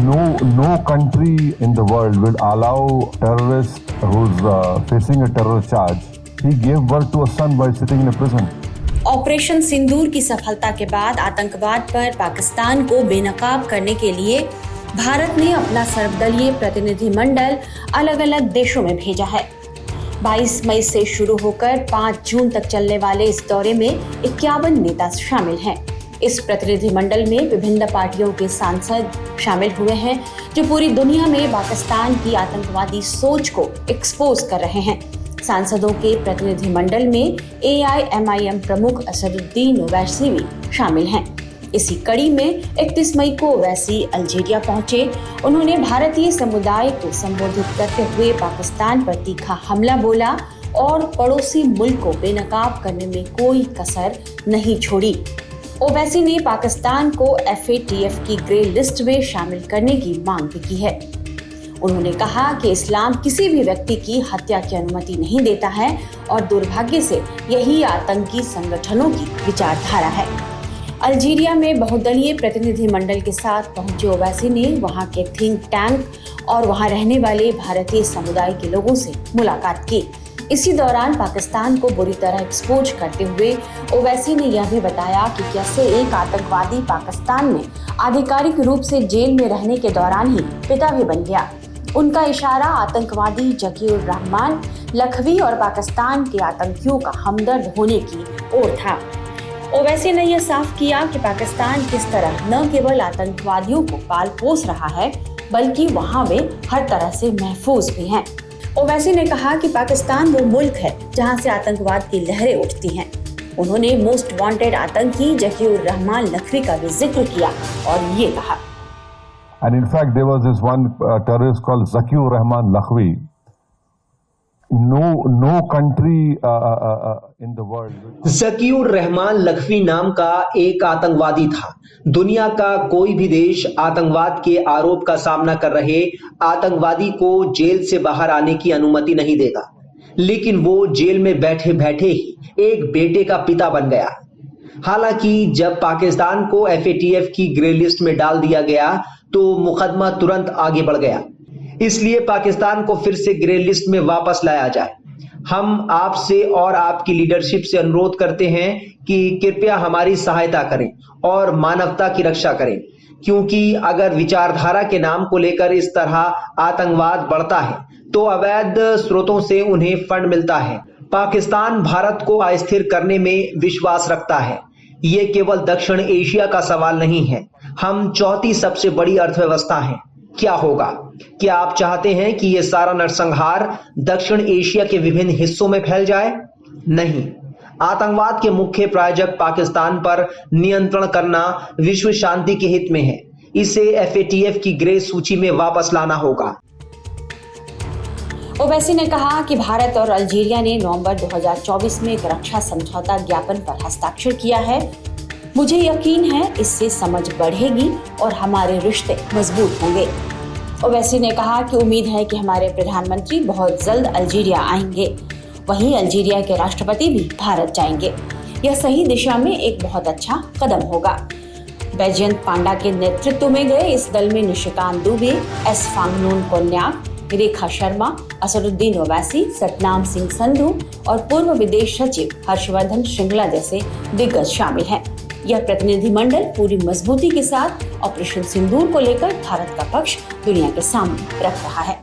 No country in the world will allow terrorist who's facing a terror charge. He gave birth to a son while sitting in a prison. Operation Sindoor की सफलता के बाद आतंकवाद पर पाकिस्तान को बेनकाब करने के लिए भारत ने अपना सर्वदलीय प्रतिनिधिमंडल अलग अलग देशों में भेजा है। 22 मई से शुरू होकर 5 जून तक चलने वाले इस दौरे में 51 नेता शामिल हैं। इस प्रतिनिधिमंडल में विभिन्न पार्टियों के सांसद शामिल हुए हैं जो पूरी दुनिया में पाकिस्तान की आतंकवादी सोच को एक्सपोज कर रहे हैं। सांसदों के प्रतिनिधिमंडल में AIMIM प्रमुख असदुद्दीन ओवैसी भी शामिल हैं। इसी कड़ी में 31 मई को ओवैसी अल्जीरिया पहुंचे। उन्होंने भारतीय समुदाय को संबोधित करते हुए पाकिस्तान पर तीखा हमला बोला और पड़ोसी मुल्क को बेनकाब करने में कोई कसर नहीं छोड़ी। ओवैसी ने पाकिस्तान को FATF की ग्रे लिस्ट में शामिल करने की मांग भी की है। उन्होंने कहा कि इस्लाम किसी भी व्यक्ति की हत्या की अनुमति नहीं देता है और दुर्भाग्य से यही आतंकी संगठनों की विचारधारा है। अल्जीरिया में बहुदलीय प्रतिनिधिमंडल के साथ पहुंचे ओवैसी ने वहां के थिंक टैंक और वहां रहने वाले भारतीय समुदाय के लोगों से मुलाकात की। इसी दौरान पाकिस्तान को बुरी तरह एक्सपोज करते हुए ओवैसी ने यह भी बताया कि कैसे एक आतंकवादी पाकिस्तान में आधिकारिक रूप से जेल में रहने के दौरान ही पिता भी बन गया। उनका इशारा आतंकवादी जकीउर रहमान लखवी और पाकिस्तान के आतंकियों का हमदर्द होने की ओर था। ओवैसी ने यह साफ किया कि पाकिस्तान किस तरह न केवल आतंकवादियों को पाल पोस रहा है बल्कि वहां वे हर तरह से महफूज भी हैं। ओवैसी ने कहा कि पाकिस्तान वो मुल्क है जहां से आतंकवाद की लहरें उठती हैं। उन्होंने मोस्ट वांटेड आतंकी जकीउर रहमान लखवी का भी जिक्र किया और ये कहा, And in fact, there was this one terrorist called Zakiur Rahman Lakhvi. No country in the world. Zakiur Rahman Lakhvi नाम का एक आतंकवादी था। दुनिया का कोई भी देश आतंकवाद के आरोप का सामना कर रहे आतंकवादी को जेल से बाहर आने की अनुमति नहीं देगा, लेकिन वो जेल में बैठे बैठे ही एक बेटे का पिता बन गया। हालांकि जब पाकिस्तान को FATF की ग्रे लिस्ट में डाल दिया गया तो मुकदमा तुरंत आगे बढ़ गया। इसलिए पाकिस्तान को फिर से ग्रे लिस्ट में वापस लाया जाए। हम आपसे और आपकी लीडरशिप से अनुरोध करते हैं कि कृपया हमारी सहायता करें और मानवता की रक्षा करें, क्योंकि अगर विचारधारा के नाम को लेकर इस तरह आतंकवाद बढ़ता है तो अवैध स्रोतों से उन्हें फंड मिलता है। पाकिस्तान भारत को अस्थिर करने में विश्वास रखता है। ये केवल दक्षिण एशिया का सवाल नहीं है, हम चौथी सबसे बड़ी अर्थव्यवस्था हैं। क्या होगा? क्या आप चाहते हैं कि यह सारा नरसंहार दक्षिण एशिया के विभिन्न हिस्सों में फैल जाए? नहीं। आतंकवाद के मुख्य प्रायोजक पाकिस्तान पर नियंत्रण करना विश्व शांति के हित में है। इसे FATF की ग्रे सूची में वापस लाना होगा। ओवैसी ने कहा कि भारत और अल्जीरिया ने नवंबर 2024 में एक रक्षा समझौता ज्ञापन पर हस्ताक्षर किया है। मुझे यकीन है इससे समझ बढ़ेगी और हमारे रिश्ते मजबूत होंगे। ओवैसी ने कहा कि उम्मीद है कि हमारे प्रधानमंत्री बहुत जल्द अल्जीरिया आएंगे। वहीं अल्जीरिया के राष्ट्रपति भी भारत जाएंगे। यह सही दिशा में एक बहुत अच्छा कदम होगा। बैजयंत पांडा के नेतृत्व में गए इस दल में निशिकांत दुबे, S फांगनून कोन्याक, रेखा शर्मा, असदुद्दीन ओवैसी, सतनाम सिंह संधू और पूर्व विदेश सचिव हर्षवर्धन श्रृंगला जैसे दिग्गज शामिल हैं। यह प्रतिनिधिमंडल पूरी मजबूती के साथ ऑपरेशन सिंदूर को लेकर भारत का पक्ष दुनिया के सामने रख रहा है।